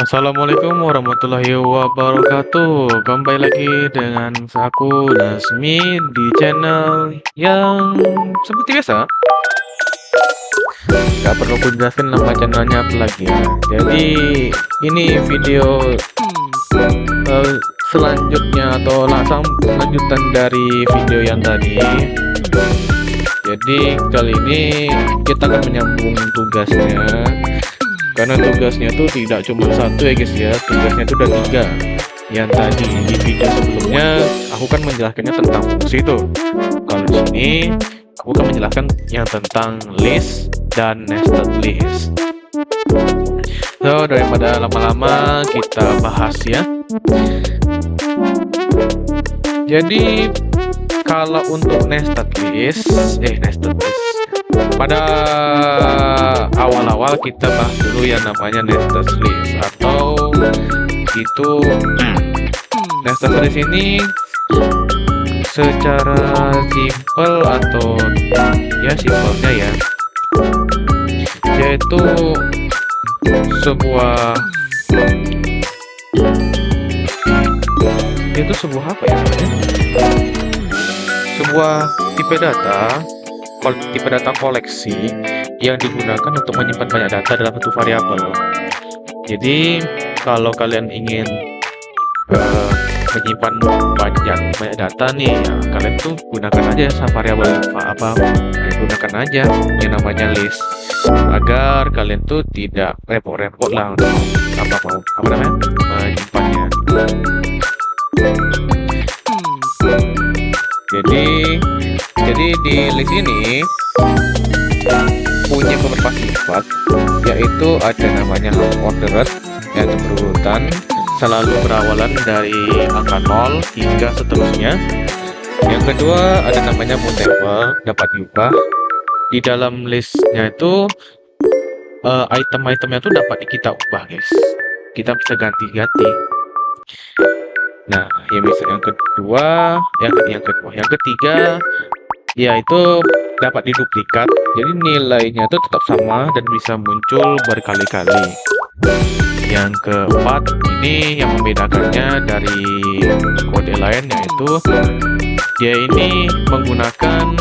Assalamualaikum warahmatullahi wabarakatuh. Kembali lagi dengan aku Nasmi di channel yang seperti biasa. Gak perlu aku jelaskan nama channelnya apa lagi ya. Jadi ini video selanjutnya atau langsung lanjutan dari video yang tadi. Jadi kali ini kita akan menyambung tugasnya. Karena tugasnya tuh tidak cuma satu ya guys ya, tugasnya tuh ada 3. Yang tadi di video sebelumnya aku kan menjelaskannya tentang fungsi tuh. Kalau di sini aku akan menjelaskan yang tentang list dan nested list. So daripada lama-lama kita bahas ya. Jadi kalau untuk nested list pada awal-awal kita bahas dulu yang namanya nested list atau itu nested list ini secara simpel atau ya simpelnya ya yaitu sebuah apa ya namanya, sebuah tipe data koleksi yang digunakan untuk menyimpan banyak data dalam satu variabel. Jadi kalau kalian ingin menyimpan banyak data nih ya, kalian tuh gunakan aja variabel gunakan aja yang namanya list agar kalian tuh tidak repot-repot lah untuk menyimpannya. Jadi di list ini punya beberapa sifat, yaitu ada namanya ordered, yaitu berurutan selalu berawalan dari angka 0 hingga seterusnya. Yang kedua ada namanya mutable, dapat diubah. Di dalam listnya itu item-itemnya itu dapat kita ubah guys, kita bisa ganti-ganti. Nah yang ketiga yaitu dapat diduplikat, jadi nilainya itu tetap sama dan bisa muncul berkali-kali. Yang keempat ini yang membedakannya dari kode lain, yaitu dia ini menggunakan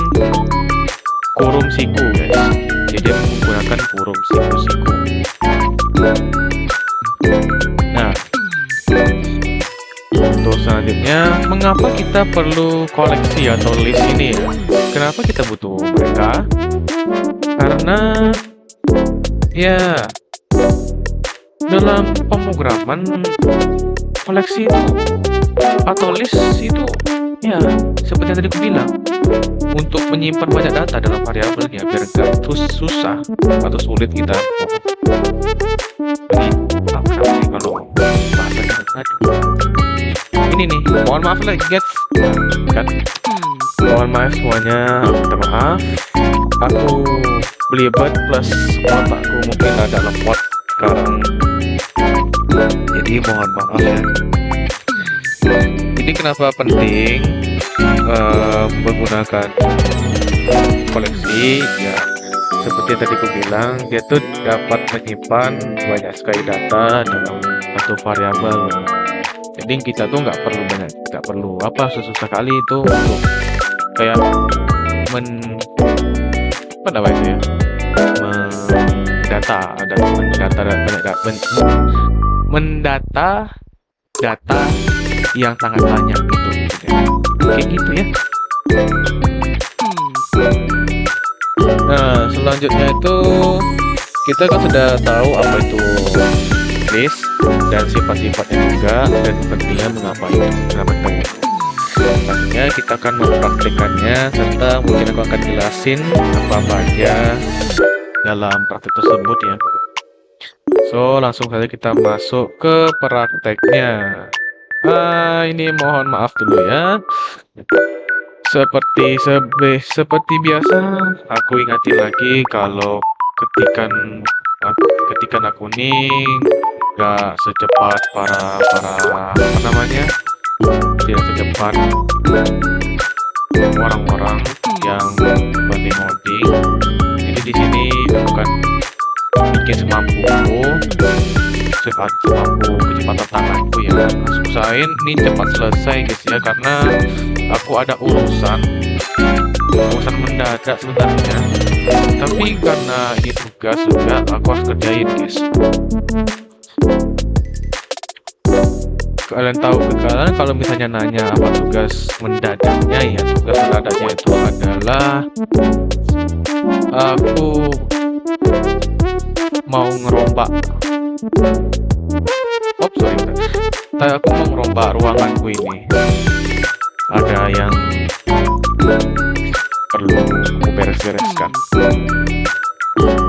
kurung siku guys, jadi dia menggunakan kurung siku. Nah untuk selanjutnya, mengapa kita perlu koleksi atau list ini ya? Kenapa kita butuh mereka? Karena ya dalam pemrograman koleksi itu atau list itu ya seperti yang tadi aku bilang, untuk menyimpan banyak data dalam variabelnya biar gak susah atau sulit kita kalau bahasanya ini nih, mohon maaf lagi guys kan, mohon maaf semuanya, minta maaf, aku belibet plus otakku mungkin ada lepot sekarang, jadi mohon maaf ya. Jadi kenapa penting menggunakan koleksi ya, seperti yang tadi aku bilang, dia tuh dapat menyimpan banyak sekali data dalam satu variabel. Jadi kita tuh nggak perlu susah kali itu untuk kayak mendata data yang sangat banyak gitu kayak gitu ya. Nah selanjutnya itu kita kan sudah tahu apa itu list dan sifat-sifatnya juga, dan pentingnya mengapa itu. Selanjutnya kita akan mempraktikkannya, serta mungkin aku akan jelasin apa aja dalam praktik tersebut ya. So langsung saja kita masuk ke prakteknya. Ini mohon maaf dulu ya. Seperti biasa, aku ingatin lagi kalau ketikan aku nih gak secepat tidak secepat orang-orang yang ngoding. Jadi di sini bukan bikin semampuku, lihat aku kecepatan tanganku ya. Harus usahain ini cepat selesai guys ya, karena aku ada urusan mendadak sebenarnya. Tapi karena ini tugas juga aku harus kerjain guys. Kalian tahu kan kalau misalnya nanya apa tugas mendadaknya ya, tugas mendadaknya itu adalah aku mau ngerombak aku mau ngerombak ruanganku ini. Ada yang perlu aku beres-bereskan.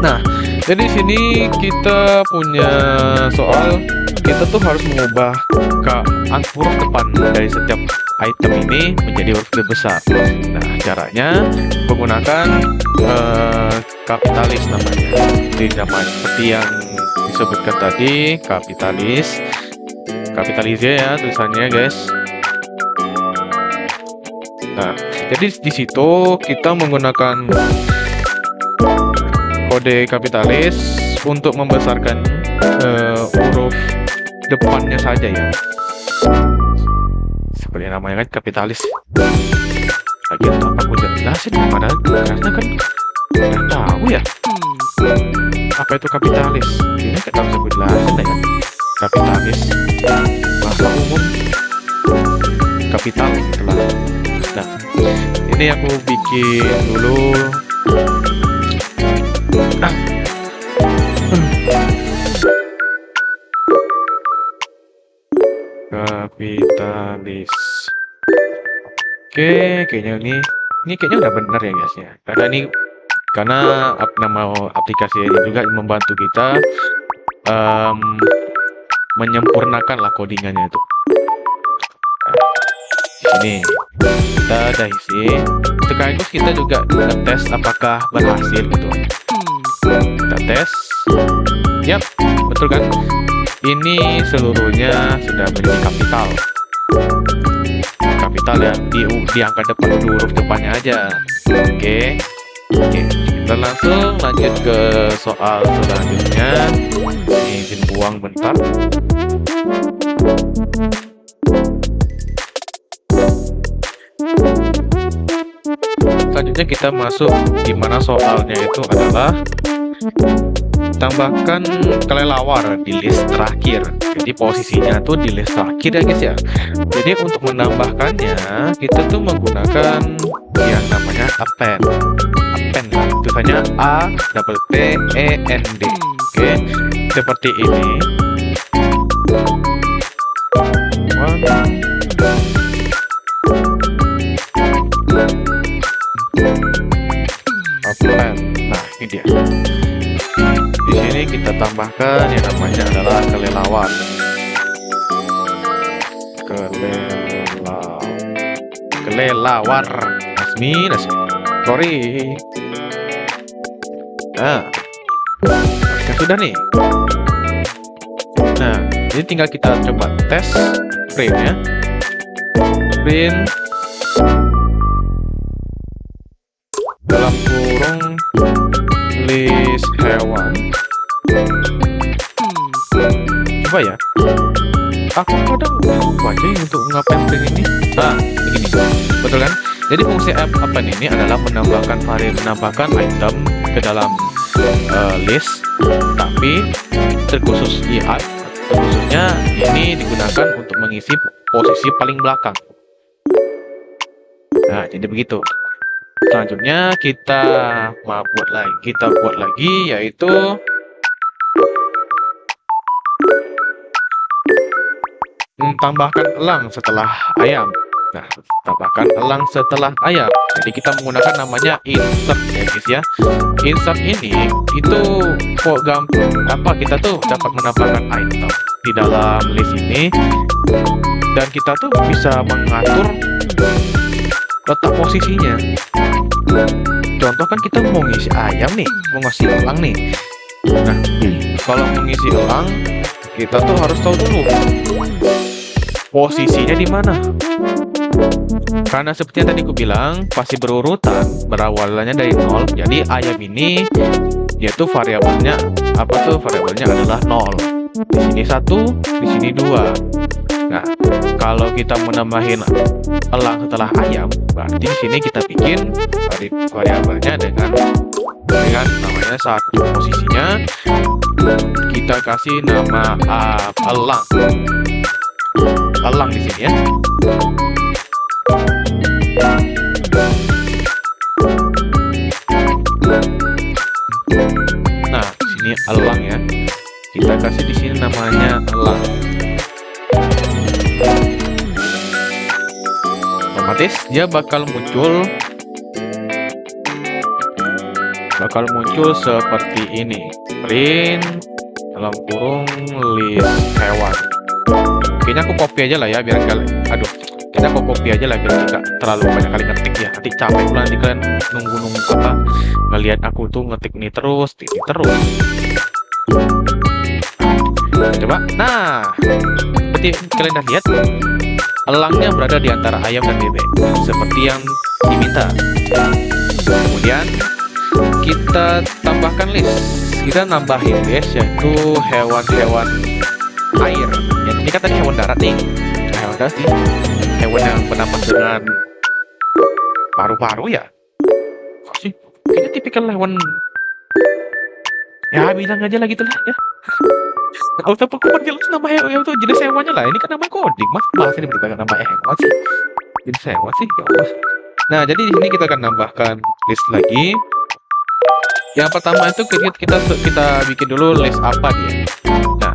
Nah, jadi di sini kita punya soal, kita tuh harus mengubah huruf depan dari setiap item ini menjadi huruf besar. Nah, caranya menggunakan kapitalis namanya. Jadi namanya seperti yang disebutkan tadi, kapitalize ya tulisannya guys. Nah, jadi di situ kita menggunakan kode kapitalis untuk membesarkan huruf depannya saja ya. Seperti namanya kan kapitalis. Lagi apa aku jelasin, padahal karena kan udah tahu ya apa itu kapitalis. Ini kita bisa jelasin ya. Kapitalis bahasa umum, kapital itulah. Nah, ini aku bikin dulu. Kapitalis. Oke, kayaknya ini kayaknya udah benar ya guys ya. Karena nama aplikasi ini juga membantu kita menyempurnakan lah codingannya itu. Ini kita udah isi. Sekaligus kita juga tes apakah berhasil gitu. Kita tes. Yap, betul kan? Ini seluruhnya sudah menjadi kapital. Kapital ya, diangkat depan huruf depannya aja. Oke. Kita langsung lanjut ke soal selanjutnya. Ini izin buang bentar. Selanjutnya kita masuk di mana soalnya itu adalah tambahkan kelelawar di list terakhir. Jadi posisinya tuh di list terakhir ya guys ya. Jadi untuk menambahkannya kita tuh menggunakan yang namanya append lah, tulisannya APPEND. Oke, seperti ini. Append. Nah, ini dia. Di sini kita tambahkan yang namanya adalah kelelawar. Kelelawar. Asmi. Sorry. Nah, sudah nih. Nah, jadi tinggal kita coba tes print ya. Print dalam kurung list hewan. Coba ya. Aku kadang lupa aja untuk ngapain print ini. Nah, begini. Betul kan? Jadi fungsi append ini adalah menambahkan item ke dalam list, tapi terkhususnya ini digunakan untuk mengisi posisi paling belakang. Nah, jadi begitu. Selanjutnya kita buat lagi yaitu tambahkan elang setelah ayam. Nah, tambahkan elang setelah ayam. Jadi kita menggunakan namanya insert ya guys ya. Insert ini itu kok gampang. Kita tuh dapat menambahkan item di dalam list ini, dan kita tuh bisa mengatur letak posisinya. Contoh kan kita mau ngisi ayam nih, mau ngisi elang nih. Nah, kalau mengisi elang, kita tuh harus tahu dulu posisinya di mana. Karena seperti yang tadi aku bilang, pasti berurutan, berawalannya dari 0. Jadi ayam ini yaitu variabelnya adalah 0. Di sini 1, di sini 2. Nah, kalau kita menambahin elang setelah ayam, berarti di sini kita bikin variabelnya dengan namanya 1. Posisinya kita kasih nama elang. Elang di sini ya. Nah, di sini elang ya. Kita kasih di sini namanya elang. Otomatis dia bakal muncul seperti ini. Print dalam kurung list hewan. Kayaknya aku copy aja lah ya biar kalian. Kita copy aja lah biar tidak terlalu banyak kali ngetik ya. Nanti capek pula nanti kalian nunggu apa ngelihat aku tuh ngetik ini terus. Coba. Nah, seperti kalian udah lihat, elangnya berada di antara ayam dan bebek seperti yang diminta. Kemudian kita tambahkan list. Kita nambahin guys, yaitu hewan-hewan air. Yang ini kan tadi hewan darat nih. Hewan darat sih. Hewan yang bernafas dengan paru-paru ya. Sih, kayaknya tipikal hewan. Ya bilang aja lah gitu lah ya. Kalau usah perkuman jelas nama hewan itu jenis hewannya lah. Ini kan namanya coding. Mas bahasa ini beritakan nama hewan sih. Jenis hewan sih. Ya Allah. Nah, jadi di sini kita akan nambahkan list lagi. Yang pertama itu kita bikin dulu list apa dia. Nah,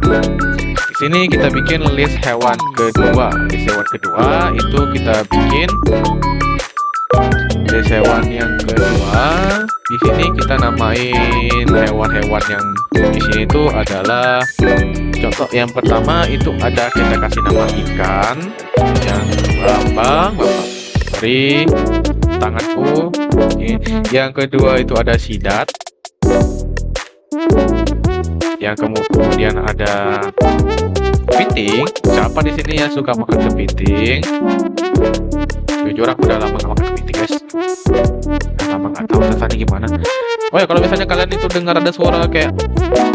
di sini kita bikin list hewan kedua. List hewan kedua itu kita bikin list hewan yang kedua. Di sini kita namain hewan-hewan yang di sini itu adalah contoh yang pertama itu ada kita kasih nama ikan, yang bambang, beri tanganku. Yang kedua itu ada sidat. Yang kemudian ada kepiting. Siapa di sini yang suka makan kepiting? Jujur aku udah lama gak makan kepiting guys. Lama gak tahu rasanya gimana. Oh ya, kalau misalnya kalian itu dengar ada suara kayak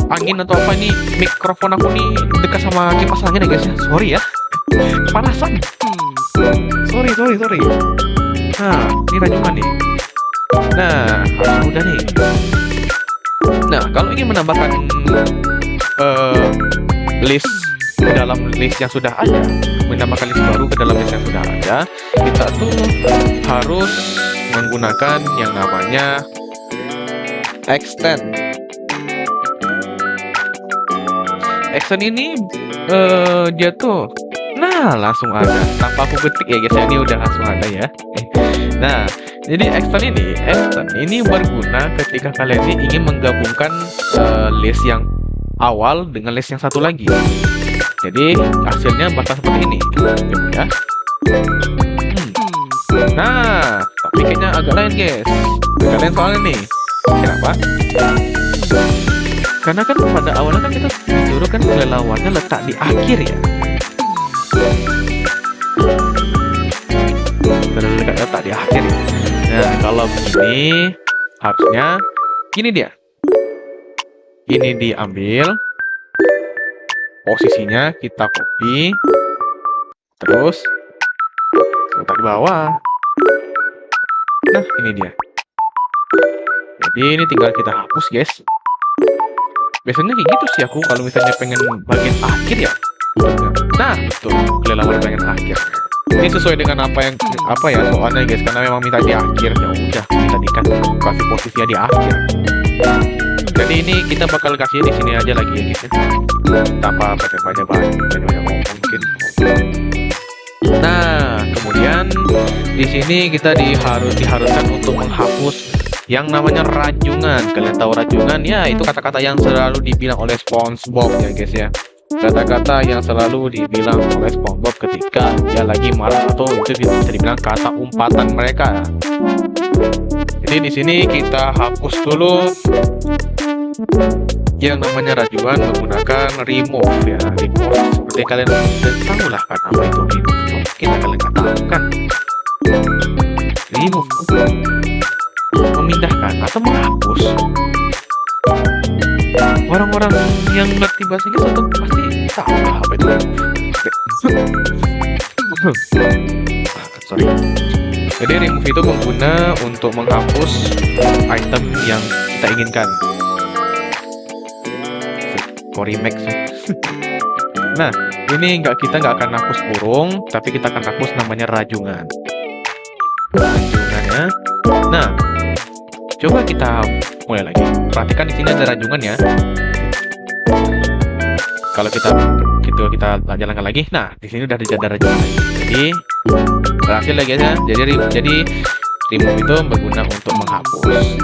angin atau apa, ini mikrofon aku nih dekat sama kipas angin ya guys ya. Sorry ya, panasan. Sorry. Nah, ini rajungan nih. Nah, udah nih. Nah, kalau ingin menambahkan list ke dalam list yang sudah ada, menambahkan list baru ke dalam list yang sudah ada, kita tuh harus menggunakan yang namanya extend. Extend ini dia tuh langsung ada tanpa aku ketik ya guys. Ini udah langsung ada ya. Nah, jadi extend ini berguna ketika kalian ini ingin menggabungkan list yang awal dengan list yang satu lagi. Jadi hasilnya bakal seperti ini. Coba ya. Nah, tapi kayaknya agak lain guys. Agak lain soalnya nih. Kenapa? Karena kan pada awalnya kan kita disuruh kan kelelawannya letak di akhir ya. Letak di akhir ya. Nah, kalau begini harusnya gini dia. Ini diambil, posisinya kita copy, terus letak di bawah. Nah, ini dia. Jadi ini tinggal kita hapus guys. Biasanya kayak gitu sih aku kalau misalnya pengen bagian akhir ya. Nah, betul, kelelawar bagian akhir. Ini sesuai dengan apa ya soalnya guys, karena memang minta di akhir. Ya udah, kita kasih posisinya di akhir. Jadi ini kita bakal kasih di sini aja lagi ya guys ya. Tanpa banyak ngomong mungkin. Nah, kemudian di sini kita diharuskan untuk menghapus yang namanya rajungan. Kalian tahu rajungan ya, itu kata-kata yang selalu dibilang oleh SpongeBob ya guys ya. Kata-kata yang selalu dibilang oleh SpongeBob ketika dia lagi marah, atau itu bisa dibilang kata umpatan mereka. Jadi di sini kita hapus dulu yang namanya rajungan menggunakan remove ya. Remove seperti kalian sudah tahu lah kan apa itu remove. Kita kalian nggak tahu kan. Remove memindahkan atau menghapus. orang-orang yang ngerti bahasa Inggris itu pasti tahu lah apa itu. Sorry. Jadi remove itu mengguna untuk menghapus item yang kita inginkan. Korimax. Nah, ini kita nggak akan hapus burung, tapi kita akan hapus namanya rajungan. Rajungannya. Nah, coba kita mulai lagi. Perhatikan di sini ada rajungan ya. Kalau kita jalankan lagi, nah di sini udah ada rajungan lagi. Jadi berhasil lagi ya. Jadi remove itu berguna untuk menghapus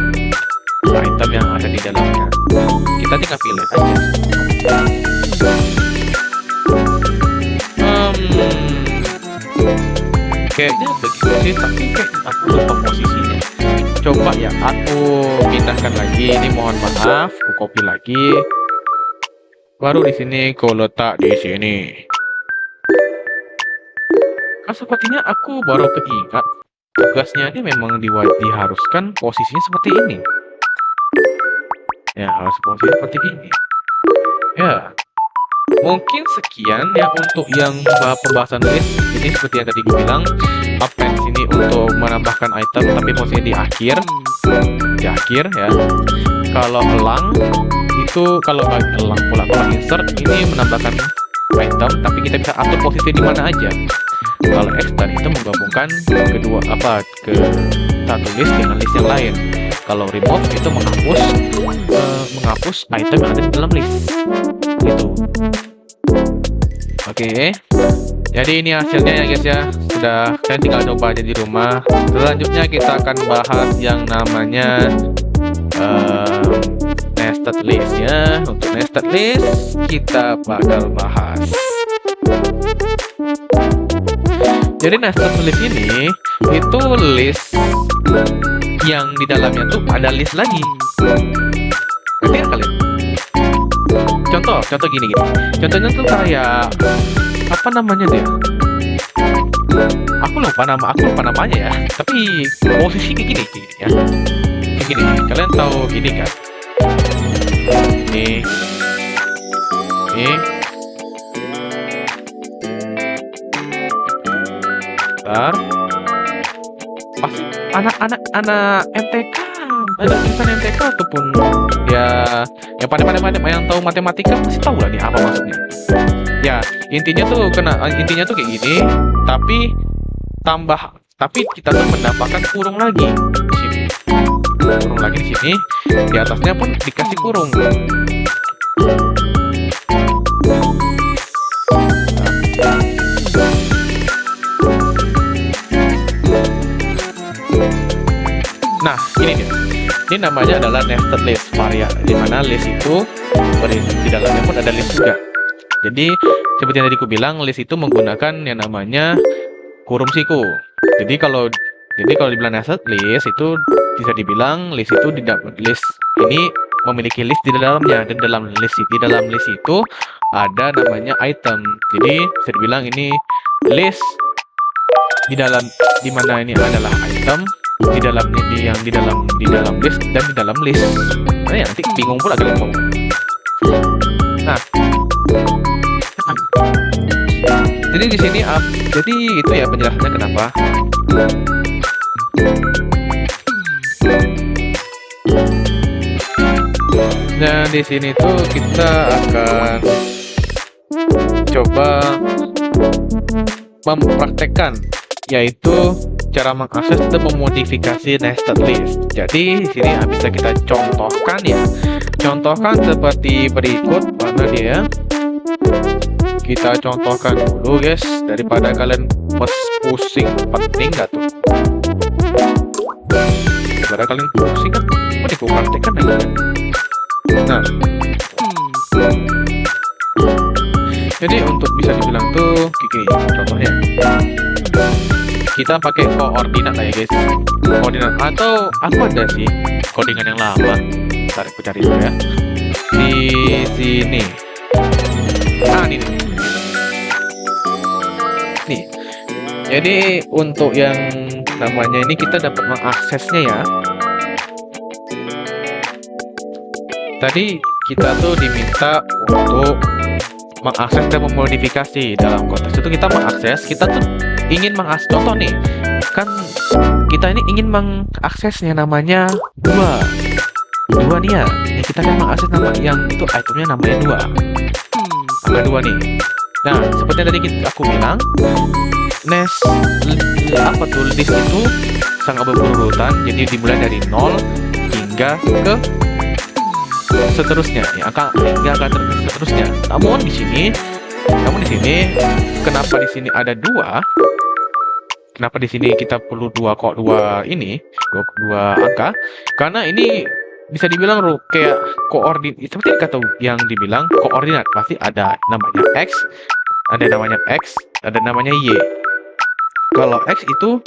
item yang ada di dalamnya. Kita tinggal pilih aja. Kayaknya begitu sih, tapi kayak aku lupa posisinya. Coba ya, aku pindahkan lagi. Ini mohon maaf, aku copy lagi. Baru di sini aku letak di sini. Sepertinya aku baru keingat tugasnya ini memang diharuskan posisinya seperti ini. Ya, harus posisi seperti ini. Ya, mungkin sekian ya untuk yang pembahasan list. Ini seperti yang tadi gue bilang, append sini untuk menambahkan item, tapi posisinya di akhir ya. Kalau elang itu, kalau elang pula kalau insert ini menambahkan item, tapi kita bisa atur posisi di mana aja. Kalau extend itu menggabungkan ke satu list dengan list yang lain. Kalau remove itu menghapus item yang ada di dalam list. Gitu. Oke. Jadi ini hasilnya ya guys ya. Sudah, saya tinggal coba aja di rumah. Selanjutnya kita akan bahas yang namanya nested list ya. Untuk nested list kita bakal bahas. Jadi nested list ini itu list yang di dalamnya tuh ada list lagi. Ngerti ya kalian? Contoh gini. Contohnya tuh kayak apa namanya dia? Aku lupa namanya ya. Tapi posisi kayak gini ya. Kayak gini. Kalian tahu gini kan? Ini. Bentar. Pasti anak MTK, ada tulisan MTK ataupun ya yang yang tahu matematika pasti tahu lah nih apa maksudnya. Ya, intinya tuh kayak gini, tapi kita tuh mendapatkan kurung lagi di sini. Kurung lagi di sini, di atasnya pun dikasih kurung. Nah, ini dia. Ini namanya adalah nested list varian, di mana list itu di dalamnya pun ada list juga. Jadi seperti yang tadi aku bilang, list itu menggunakan yang namanya kurung siku. Jadi kalau dibilang nested list itu bisa dibilang list ini memiliki list di dalamnya, dan di dalam list itu ada namanya item. Jadi bisa dibilang ini list di mana ini adalah item di dalam list dan di dalam list. Nah, ya, nanti bingung pula kalian ngomong. Nah, jadi di sini jadi itu ya penjelasannya kenapa. Nah, di sini tuh kita akan coba mempraktekkan, yaitu cara mengakses dan memodifikasi nested list. Jadi di sini bisa kita contohkan ya. Contohkan seperti berikut. Mana dia? Kita contohkan dulu guys, daripada kalian pusing. Penting gak tuh? Daripada kalian pusing kan, mending aku praktekkan aja. Nah, jadi untuk bisa dibilang tuh gini contohnya. Kita pakai koordinat lah ya guys. Koordinat, atau aku ada sih codingan yang lama. Ntar aku cari dulu ya. Di sini. Nih. Jadi untuk yang namanya ini kita dapat mengaksesnya ya. Tadi kita tuh diminta untuk mengakses dan memodifikasi. Dalam konteks itu kita mengakses, kita tuh ingin mengakses, contoh nih, kan kita ini ingin mengaksesnya namanya dua nih ya. Kita kan mengakses nama yang itu itemnya namanya dua, angka dua nih. Nah, seperti yang tadi aku bilang, list itu sangat berurutan, jadi dimulai dari 0 hingga ke seterusnya, ya, hingga seterusnya. Namun di sini kenapa di sini ada dua? Kenapa di sini kita perlu dua angka? Karena ini bisa dibilang kayak koordinat, seperti kata yang dibilang koordinat, pasti ada namanya x, ada namanya y. Kalau x itu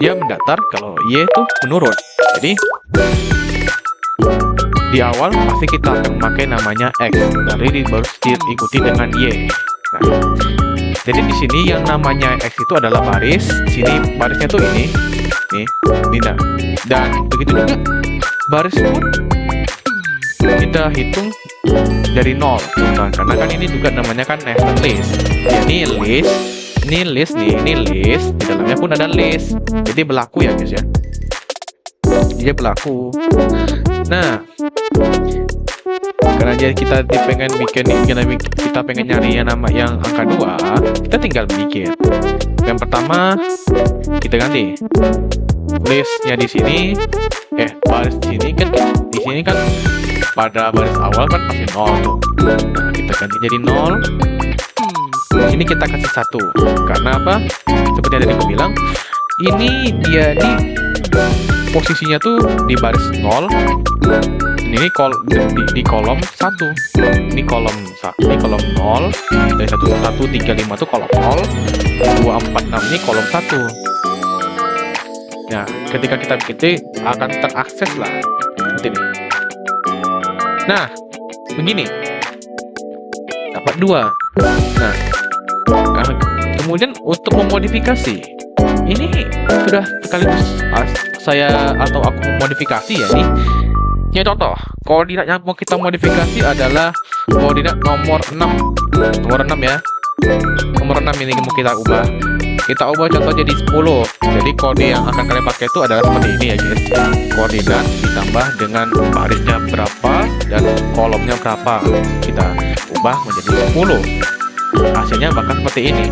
dia mendatar, kalau y itu menurun. Jadi di awal pasti kita akan memakai namanya x, dari baru diikuti dengan y. Nah, jadi di sini yang namanya x itu adalah baris. Sini barisnya tuh ini, dan begitu juga baris pun kita hitung dari 0. Nah, karena kan ini juga namanya kan nested list. Ya, ini list, di dalamnya pun ada list. Jadi berlaku ya guys ya. Dia berlaku. Nah, karena kita pengen kita pengen nyari yang nama yang angka 2, kita tinggal bikin. Yang pertama kita ganti listnya di sini, baris di sini kan pada baris awal kan pasti 0 tuh. Nah, kita ganti jadi 0. Di sini kita kasih 1. Karena apa? Seperti yang tadi aku bilang, ini dia di posisinya tuh di baris 0. Ini di kolom 1. Ini kolom 0. Dari 1, 1, 3, 5 tuh kolom 0. 2, 4, 6 ini kolom 1. Nah, ketika kita bikin akan terakses lah seperti ini. Nah, begini dapat 2. Nah, kemudian untuk memodifikasi ini sudah sekaligus aku modifikasi ya nih. Ya, contoh koordinat yang mau kita modifikasi adalah koordinat nomor 6 ya. Nomor 6 ini mau kita ubah. Kita ubah contoh jadi 10. Jadi kode yang akan kalian pakai itu adalah seperti ini ya guys. Koordinat ditambah dengan barisnya berapa dan kolomnya berapa. Kita ubah menjadi 10. Hasilnya bakal seperti ini.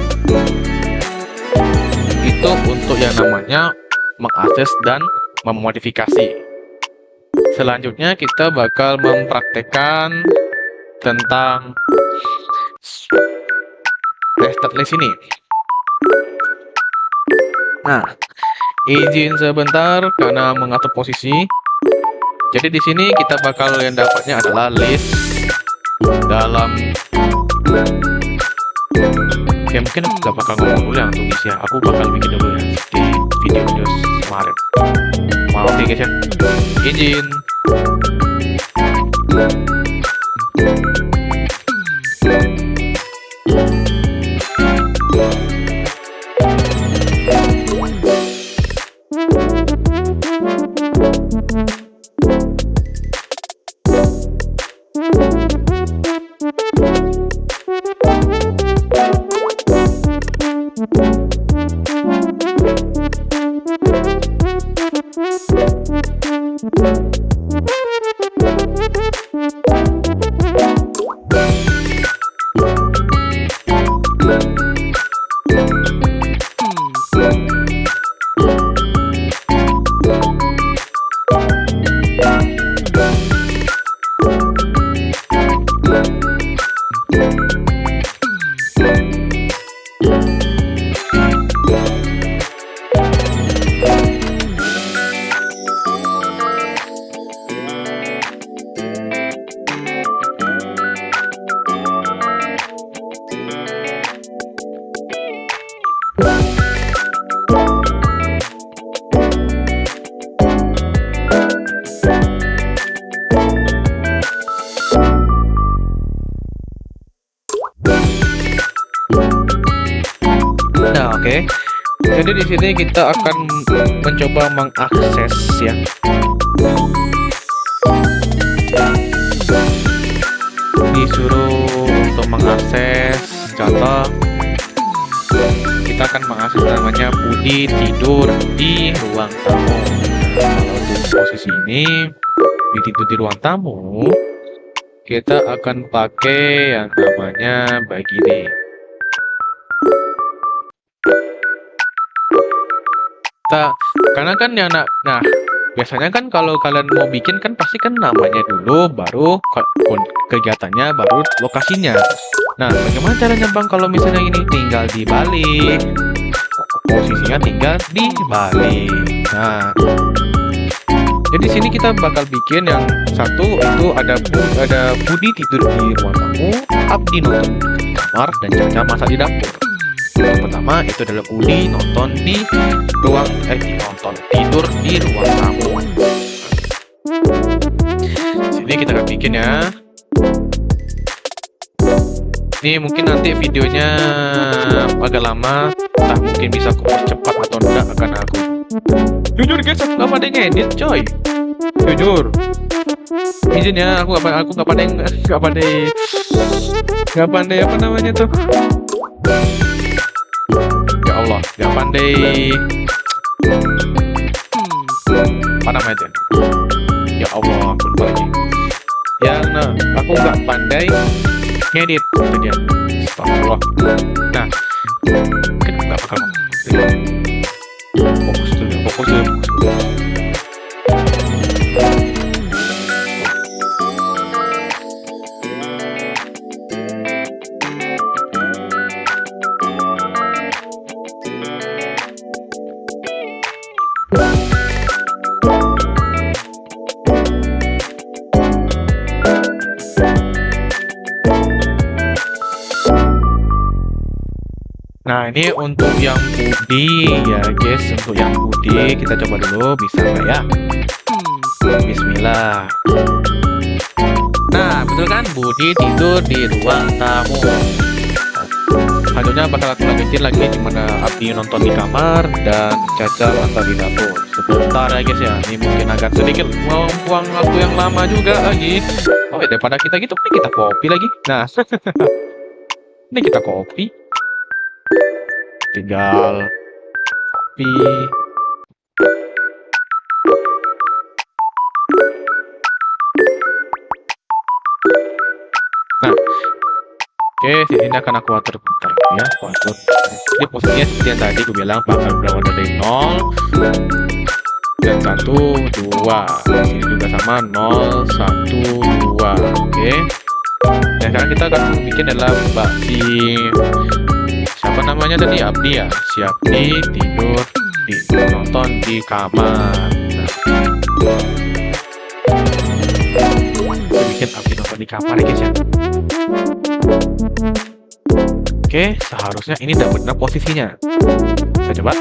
Itu untuk yang namanya mengakses dan memodifikasi. Selanjutnya kita bakal mempraktekkan tentang nested list ini. Nah, izin sebentar karena mengatur posisi. Jadi di sini kita bakal yang dapatnya adalah list dalam. Oke, mungkin nggak bakal ngomong dulu yang tulis ya. Aku bakal bikin dulu ya di video kemarin. Maaf ya guys ya. Izin. Nah, oke. Jadi di sini kita akan mencoba mengakses ya. disuruh untuk mengakses, contoh kita akan mengakses namanya Budi tidur di ruang tamu. Kalau untuk posisi ini di tidur di ruang tamu, kita akan pakai yang namanya begini. Karena kan yang nah biasanya kan kalau kalian mau bikin kan pasti kan namanya dulu, baru kegiatannya, baru lokasinya. Nah, bagaimana caranya Bang kalau misalnya ini tinggal dibalik? Posisinya tinggal dibalik. Nah, jadi sini kita bakal bikin yang satu itu ada Budi tidur di ruang tamu, Abdi nonton di kamar, dan Caca masak di dapur. Yang pertama itu adalah Budi nonton di tidur di ruang tamu. Sini kita akan bikin ya. Ini mungkin nanti videonya agak lama, entah mungkin bisa aku cepat atau enggak, akan aku jujur guys, aku nggak pandai ngedit coy, jujur izin ya, aku nggak pandai apa namanya tuh, ya Allah, nggak pandai apa namanya tuh, ya Allah, aku lupa lagi ya. Nah, aku nggak pandai ngedit itu dia. Astagfirullah. Nah, mungkin nggak bakal fokus dulu. Nah, ini untuk yang Budi ya guys, untuk yang Budi kita coba dulu bisa nggak ya? Bismillah. Nah, betul kan, Budi tidur di ruang tamu. Selanjutnya bakal aku lanjutin lagi dimana Abdi nonton di kamar dan Caca masak di dapur. Sebentar ya guys ya, ini mungkin agak sedikit membuang waktu yang lama juga lagi. Oh ya, daripada kita gitu, ini kita copy lagi. Nah, ini kita copy. Tinggal copy. Nah, oke, sini akan aku atur bentar ya, aku atur. Jadi posisinya seperti yang tadi aku bilang, bakal berawal dari 0 dan 1, 2. Sini juga sama 0, 1, 2. Oke. Dan sekarang kita akan bikin adalah siapa namanya tadi, Abdi ya, si Abdi tidur nonton di kamar. Kita bikin Abdi nonton di kamar ya guys ya. Oke, seharusnya ini udah benar posisinya. Kita coba.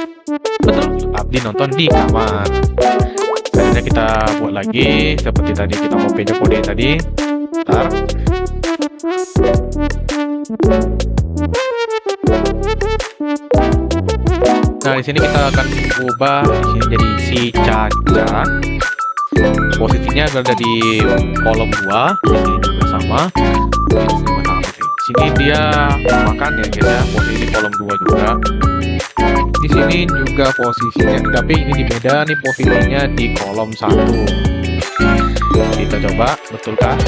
Betul, Abdi nonton di kamar. Selanjutnya kita buat lagi seperti tadi, kita mau pencet kode tadi. Bentar. Nah, di sini kita akan ubah di sini jadi si Caca. Posisinya berada di kolom 2. Di sini juga sama. Di sini dia makan ya guys ya. Posisi di kolom 2 juga. Di sini juga posisinya, tapi ini di beda nih, posisinya di kolom 1. Kita coba, betulkah?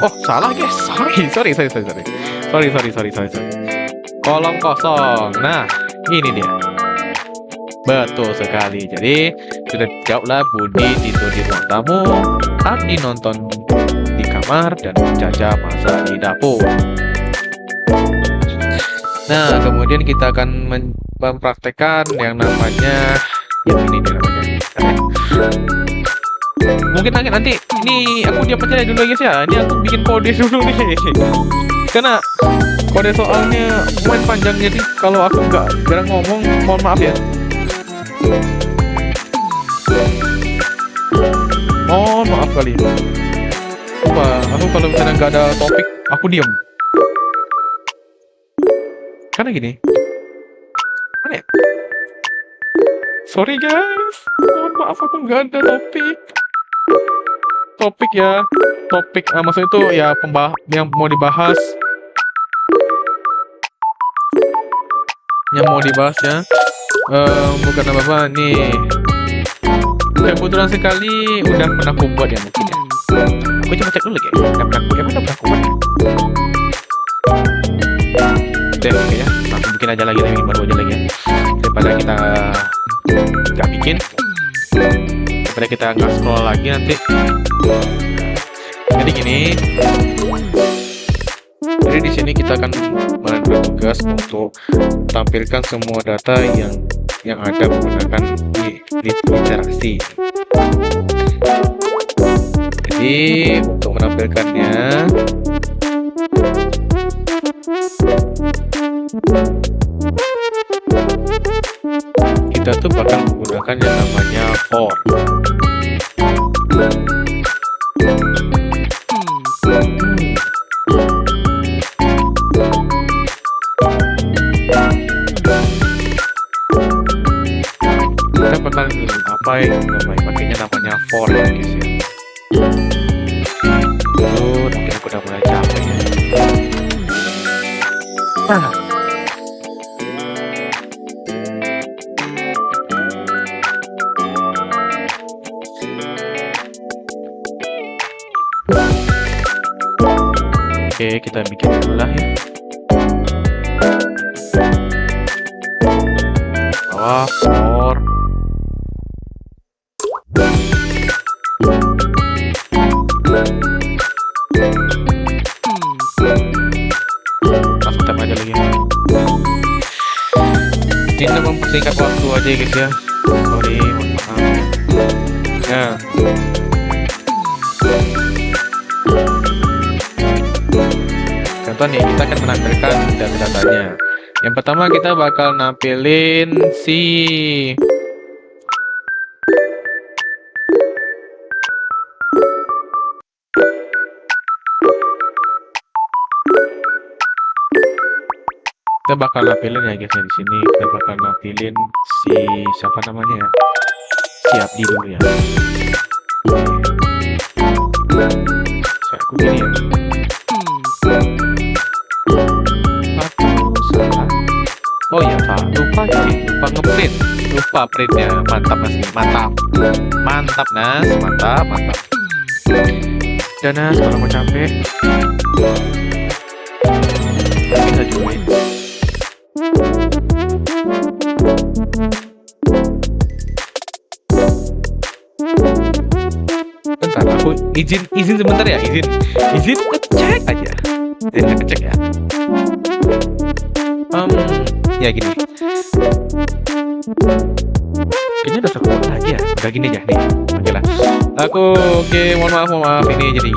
Oh, salah guys. Sorry. Kolom kosong. Nah, ini dia. Betul sekali. Jadi sudah jawablah, Budi tidur di ruang tamu, Abdi nonton di kamar, dan Caca masak di dapur. Nah, kemudian kita akan mempraktekkan yang namanya ini dia namanya. Mungkin nanti ini aku diam aja dulu guys ya. Ini aku bikin kode dulu nih. Karena kode soalnya lumayan panjang, jadi kalau aku nggak jarang ngomong, mohon maaf ya. Mohon maaf kali. Coba, aku kalau misalnya nggak ada topik, aku diam. Karena gini. Mana ya? Sorry guys, mohon maaf aku nggak ada topik ya. topik, maksud itu ya yang mau dibahas, ya. Bukan apa-apa nih. Kebetulan sekali udah pernah aku buat ya mungkin ya. Aku coba cek dulu ya. Udah pernah aku buat ya. Oke ya. Aku bikin aja lagi baru aja lagi ya. Daripada kita nggak bikin, daripada kita nggak scroll lagi nanti. Jadi gini. Jadi di sini kita akan menentukan tugas untuk tampilkan semua data yang ada menggunakan literasi. Jadi untuk menampilkannya, kita tuh bakal menggunakan yang namanya for. Kita bakal pakainya namanya for ya guys ya. Mungkin aku udah mulai capek ya. Oke, kita bikin dulu lah ya. For langsung tap aja lagi. Ini mempersingkat waktu aja guys ya. Sorry, mohon maaf ya. Contoh nih, kita akan menampilkan data-datanya. Yang pertama kita bakal nampilin kita bakal nampilin ya guys ya. Di sini kita bakal nampilin siapa namanya ya, si Abdi dulu ya. Aku gini ya. Oh iya Pak, lupa ngeprint, lupa printnya. Mantap Mas, mantap Nas, mantap. Dan Nas, kalau mau capek bisa join. Bentar, aku izin sebentar ya, izin ngecek aja. Ngecek ya. Ya gini. Kayaknya udah sekolah aja ya. Udah gini aja nih. Oke lah. Oke, mohon maaf ini jadi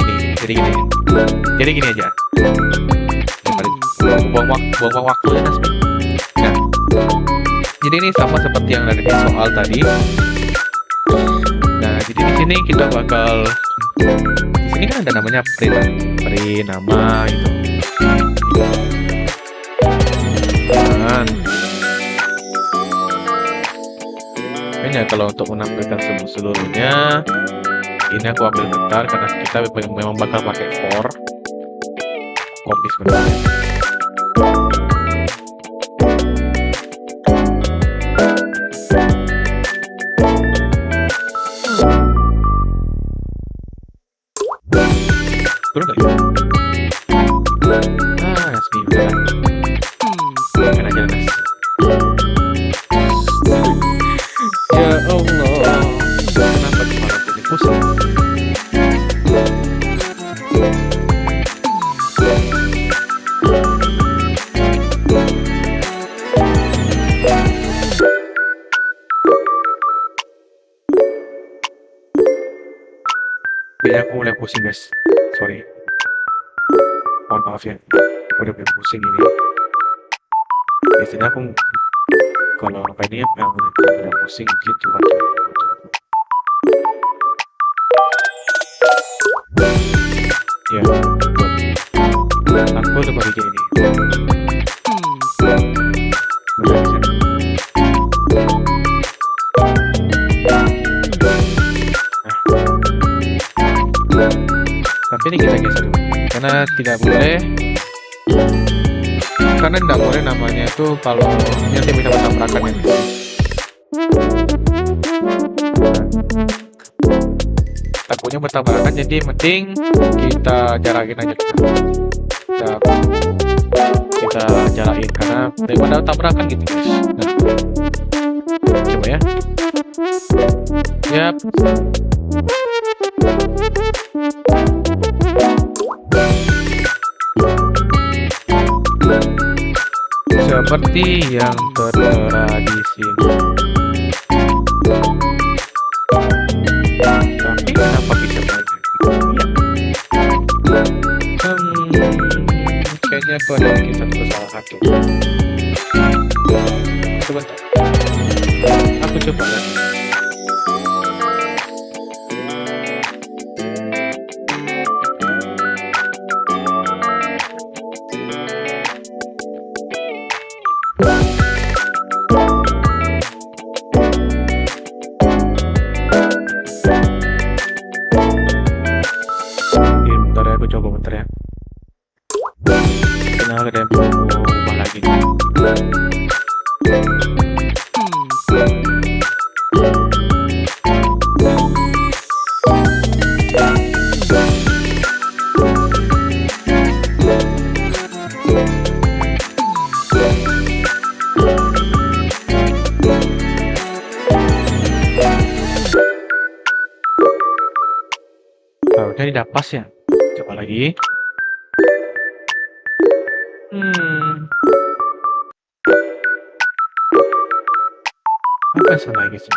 gini aja. Buang waktu ya Nasmi. Nah. Jadi ini sama seperti yang ada di soal tadi. Nah, jadi di sini kita bakal di sini kan ada namanya print nama itu. Kayaknya kalau untuk menampilkan seluruhnya ini aku ambil bentar karena kita memang bakal pakai for. Copy sebenarnya. Turun nggak ya? Kan aja Nas. Ya Allah, kenapa kepala jadi pusing? Kayaknya aku mulai pusing guys, sorry. Mohon maaf ya, aku udah mulai pusing ini. Biasanya aku kalau apa ini yang udah pusing gitu aja. Ya, aku udah bikin ini. Ini kita geser dulu karena tidak boleh, namanya itu kalau nanti bisa bertabrakan ya. Takutnya bertabrakan, jadi mending kita jarakin aja, kita jarakin karena daripada tabrakan gitu guys. Nah, coba ya. Yap. Seperti yang tertera di sini. Tapi kenapa bisa banyak? Ya. Kayaknya aku ada bikin satu kesalahan tuh. Sebentar. Aku coba lagi. Bentar ya, aku coba bentar ya. Kenapa ada yang perlu ubah lagi nih? Harusnya tidak pas ya. Coba lagi. Apa yang salah lagi sih?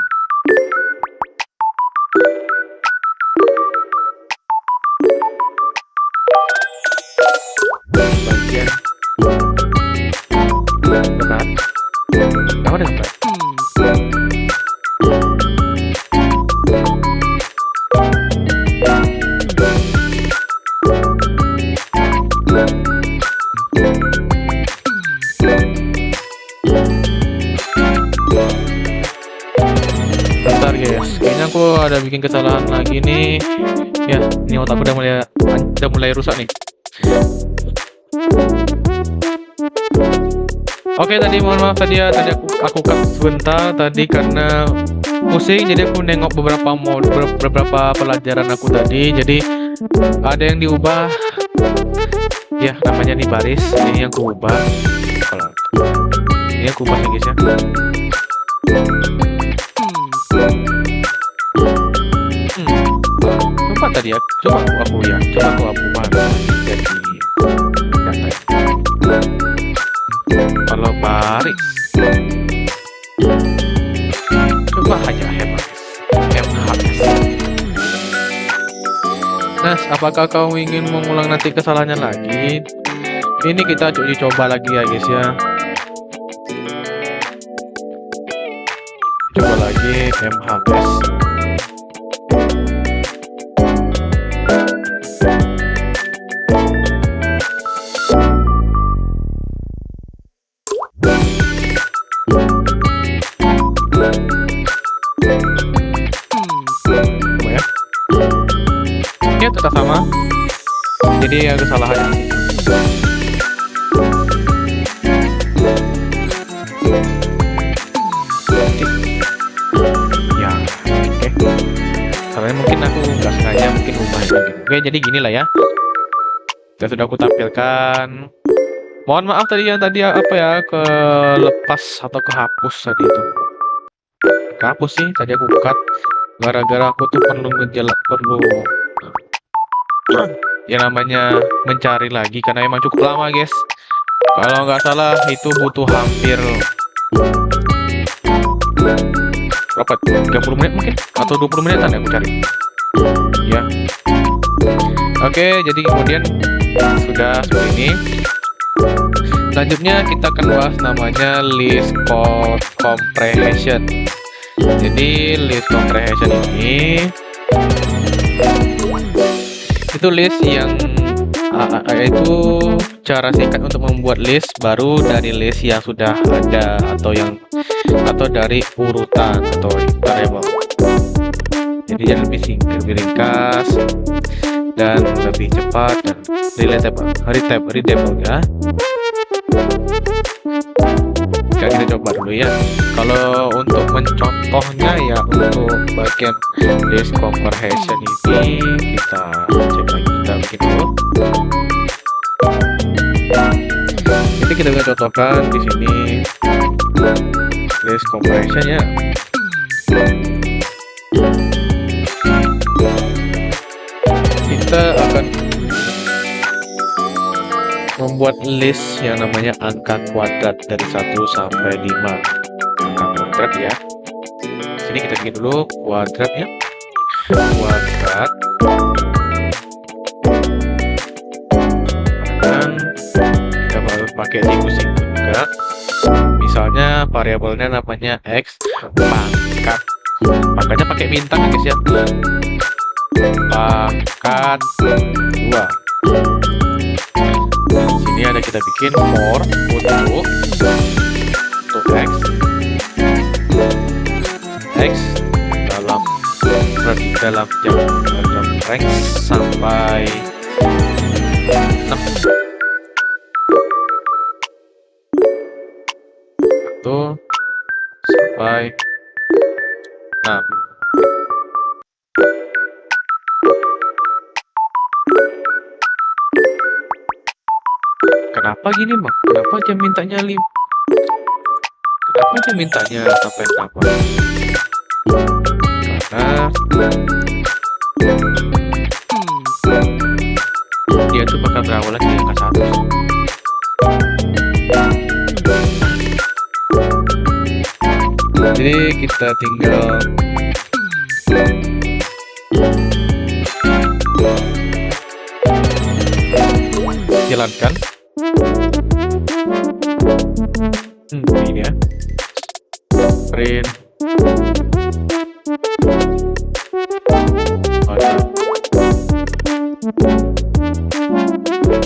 Bagian benar. Apa dengan benar? Bentar guys, kayaknya aku ada bikin kesalahan lagi nih. Ya, ini otakku udah mulai rusak nih. Oke, tadi mohon maaf tadi aku cut sebentar tadi karena pusing, jadi aku nengok beberapa pelajaran aku tadi. Jadi ada yang diubah. Ya, namanya nih baris. Ini yang aku ubah. Ini aku ubah nih guys ya. Coba tadi ya, coba aku ubah jadi data. Kalau baris, coba aja MHS. Nah, apakah kau ingin mengulang nanti kesalahannya lagi? Ini kita coba lagi ya guys ya. Coba lagi MHS. Coba ya. Ini tetap sama. Jadi ada kesalahan di situ. Ya, oke. Karena mungkin aku nggak sengaja mungkin ubah gitu. Oke, jadi gini lah ya. Sudah aku tampilkan. Mohon maaf tadi apa ya, kelepas atau kehapus tadi itu. Kehapus sih tadi aku cut gara-gara aku tuh perlu ya namanya mencari lagi karena emang cukup lama guys. Kalau nggak salah itu butuh hampir berapa, 30 menit mungkin atau 20 menitan ya aku cari ya. Oke, jadi kemudian sudah seperti ini. Selanjutnya kita akan bahas namanya list comprehension. Jadi list comprehension ini itu list yang itu cara singkat untuk membuat list baru dari list yang sudah ada atau dari urutan atau variable. Jadi yang lebih singkat, lebih ringkas. dan lebih cepat dan readable ya. Kita coba dulu ya. Kalau untuk mencontohnya ya, untuk bagian list comprehension ini kita cek lagi, kita bikin dulu. Jadi kita bisa contohkan di sini list comprehension ya. Kita akan membuat list yang namanya angka kuadrat dari 1 sampai 5. Angka kuadrat ya. Sini kita bikin dulu kuadratnya. Kuadrat. Dan kita harus pakai siku-siku juga. Misalnya variabelnya namanya x pangkat. Pangkatnya pakai bintang ya guys ya. Pangkat 2. Sini ada kita bikin for untuk x dalam range sampai 6. 1 sampai 6. Kenapa gini bang? Kenapa aja mintanya 5? Kenapa aja mintanya sampai 8? Karena dia tuh bakal berawal dari angka 1. Jadi kita tinggal jalankan. Ini ya, print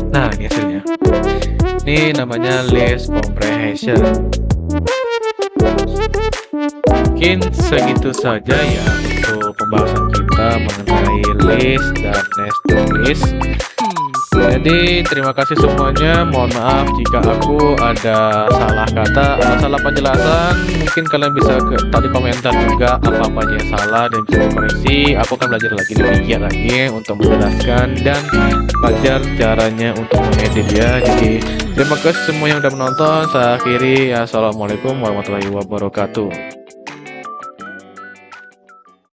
nah ini hasilnya. Ini namanya list comprehension. Mungkin segitu saja ya untuk pembahasan kita mengenai list dan nested list. Jadi terima kasih semuanya. Mohon maaf jika aku ada salah kata, ada salah penjelasan. Mungkin kalian bisa tadi komentar juga apa aja yang salah dan bisa dikoreksi. Aku akan belajar lagi lebih giat lagi untuk menjelaskan dan belajar caranya untuk mengedit ya. Jadi terima kasih semua yang sudah menonton. Saya akhiri. Assalamualaikum warahmatullahi wabarakatuh.